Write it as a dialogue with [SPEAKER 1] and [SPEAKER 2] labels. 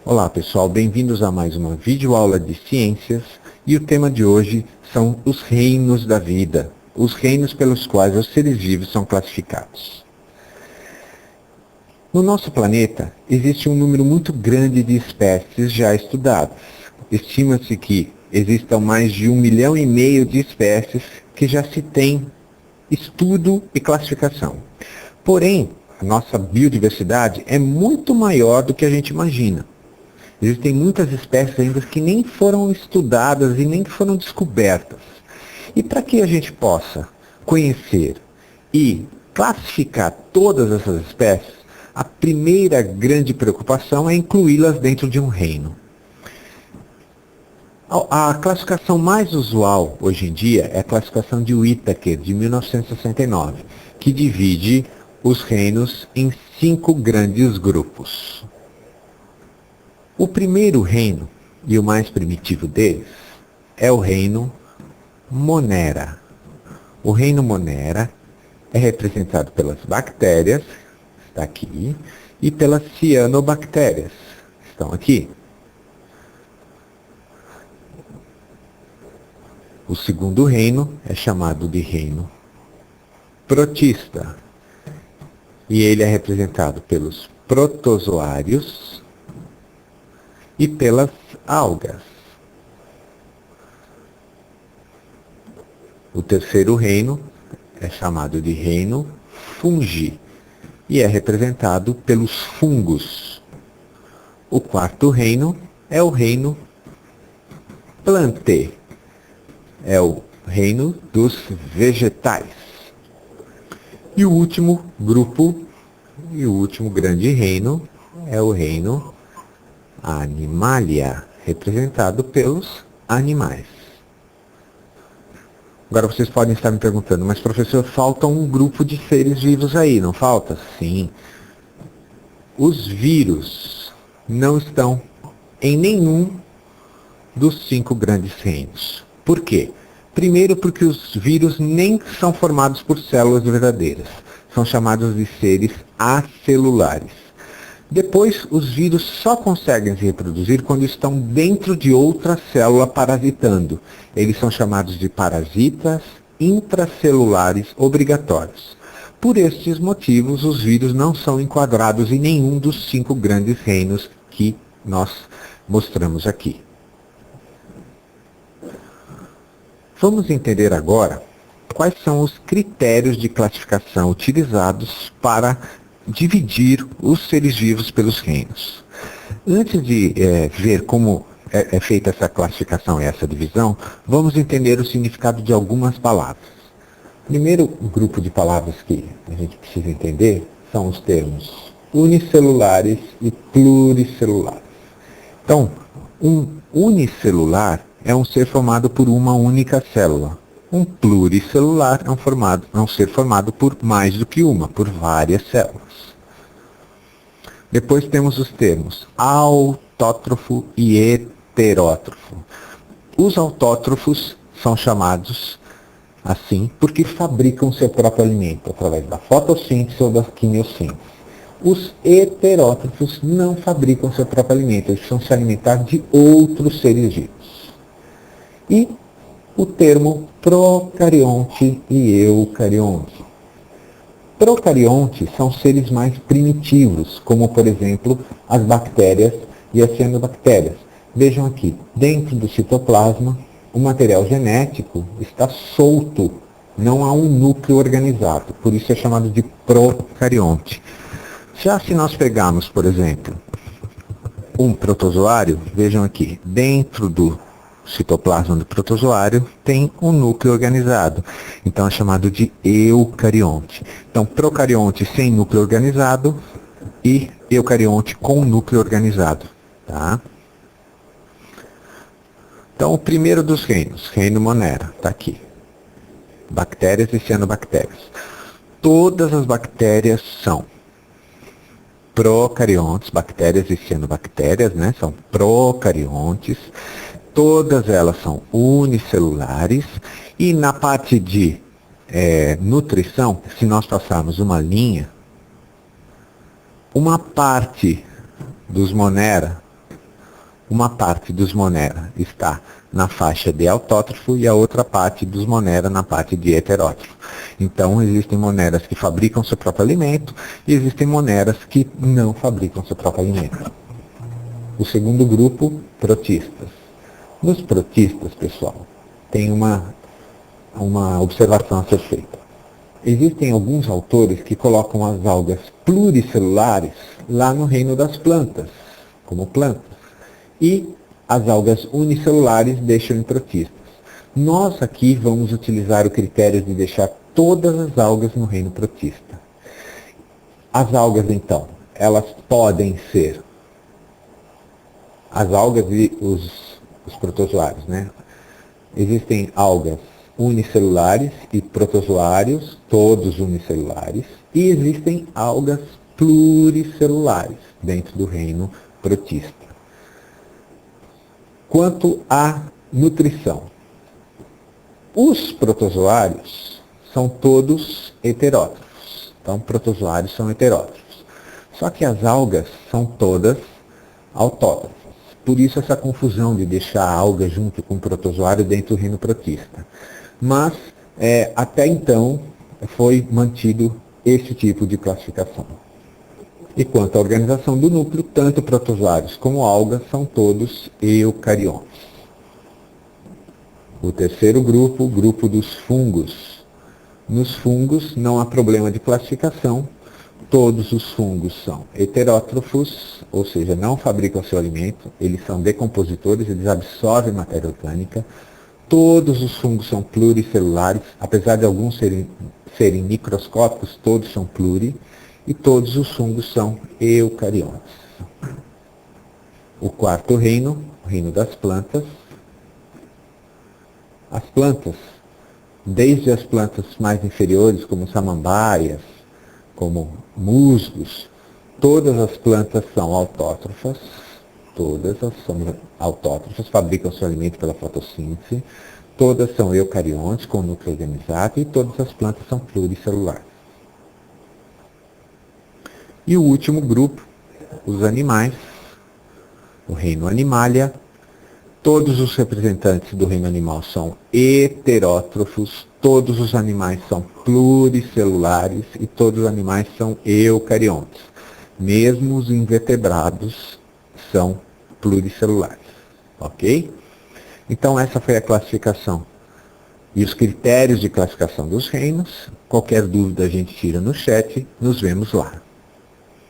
[SPEAKER 1] Olá pessoal, bem-vindos a mais uma videoaula de ciências e o tema de hoje são os reinos da vida, os reinos pelos quais os seres vivos são classificados. No nosso planeta existe um número muito grande de espécies já estudadas. Estima-se que existam mais de 1,5 milhão de espécies que já se tem estudo e classificação. Porém, a nossa biodiversidade é muito maior do que a gente imagina. Existem muitas espécies ainda que nem foram estudadas e nem foram descobertas. E para que a gente possa conhecer e classificar todas essas espécies, a primeira grande preocupação é incluí-las dentro de um reino. A classificação mais usual hoje em dia é a classificação de Whittaker, de 1969, que divide os reinos em 5 grandes grupos. O primeiro reino, e o mais primitivo deles, é o reino Monera. O reino Monera é representado pelas bactérias, está aqui, e pelas cianobactérias, estão aqui. O segundo reino é chamado de reino Protista, e ele é representado pelos protozoários e pelas algas. O terceiro reino é chamado de reino Fungi e é representado pelos fungos. O quarto reino é o reino Plantae, é o reino dos vegetais. E o último grupo, e o último grande reino, é o reino Animalia, representado pelos animais. Agora vocês podem estar me perguntando, mas professor, falta um grupo de seres vivos aí, não falta? Sim. Os vírus não estão em nenhum dos 5 grandes reinos. Por quê? Primeiro porque os vírus nem são formados por células verdadeiras. São chamados de seres acelulares. Depois, os vírus só conseguem se reproduzir quando estão dentro de outra célula parasitando. Eles são chamados de parasitas intracelulares obrigatórios. Por estes motivos, os vírus não são enquadrados em nenhum dos 5 grandes reinos que nós mostramos aqui. Vamos entender agora quais são os critérios de classificação utilizados para dividir os seres vivos pelos reinos. Antes de ver como é feita essa classificação e essa divisão, vamos entender o significado de algumas palavras. O primeiro grupo de palavras que a gente precisa entender são os termos unicelulares e pluricelulares. Então, um unicelular é um ser formado por uma única célula. Um pluricelular é um ser formado por mais do que uma, por várias células. Depois temos os termos autótrofo e heterótrofo. Os autótrofos são chamados assim porque fabricam seu próprio alimento através da fotossíntese ou da quimiossíntese. Os heterótrofos não fabricam seu próprio alimento, eles vão se alimentar de outros seres vivos. E o termo procarionte e eucarionte. Procariontes são seres mais primitivos, como por exemplo as bactérias e as cianobactérias. Vejam aqui, dentro do citoplasma, o material genético está solto, não há um núcleo organizado, por isso é chamado de procarionte. Já se nós pegarmos, por exemplo, um protozoário, vejam aqui, dentro do citoplasma do protozoário tem um núcleo organizado, então é chamado de eucarionte. Então, procarionte sem núcleo organizado e eucarionte com núcleo organizado. Tá? Então, o primeiro dos reinos, reino Monera, está aqui. Bactérias e cianobactérias. Todas as bactérias são procariontes, bactérias e cianobactérias, né? São procariontes. Todas elas são unicelulares e na parte de nutrição, se nós passarmos uma linha, uma parte dos Monera uma parte dos monera está na faixa de autótrofo e a outra parte dos monera na parte de heterótrofo. Então, existem moneras que fabricam seu próprio alimento e existem moneras que não fabricam seu próprio alimento. O segundo grupo, protistas. Nos protistas, pessoal, tem uma observação a ser feita. Existem alguns autores que colocam as algas pluricelulares lá no reino das plantas, como plantas, e as algas unicelulares deixam em protistas. Nós aqui vamos utilizar o critério de deixar todas as algas no reino protista. As algas, então, elas podem ser as algas e os protozoários, né? Existem algas unicelulares e protozoários, todos unicelulares, e existem algas pluricelulares dentro do reino protista. Quanto à nutrição, os protozoários são todos heterótrofos. Então, protozoários são heterótrofos. Só que as algas são todas autótrofas. Por isso essa confusão de deixar a alga junto com o protozoário dentro do reino protista. Mas, até então, foi mantido esse tipo de classificação. E quanto à organização do núcleo, tanto protozoários como algas são todos eucariontes. O terceiro grupo, o grupo dos fungos. Nos fungos não há problema de classificação. Todos os fungos são heterótrofos, ou seja, não fabricam seu alimento, eles são decompositores, eles absorvem matéria orgânica. Todos os fungos são pluricelulares, apesar de alguns serem microscópicos, todos são pluri, e todos os fungos são eucariontes. O quarto reino, o reino das plantas. As plantas, desde as plantas mais inferiores, como samambaias, como musgos, todas as plantas são autótrofas, fabricam seu alimento pela fotossíntese, todas são eucariontes, com núcleo organizado, e todas as plantas são pluricelulares. E o último grupo, os animais, o reino Animalia. Todos os representantes do reino animal são heterótrofos, todos os animais são pluricelulares e todos os animais são eucariontes. Mesmo os invertebrados são pluricelulares. Ok? Então essa foi a classificação e os critérios de classificação dos reinos. Qualquer dúvida a gente tira no chat. Nos vemos lá.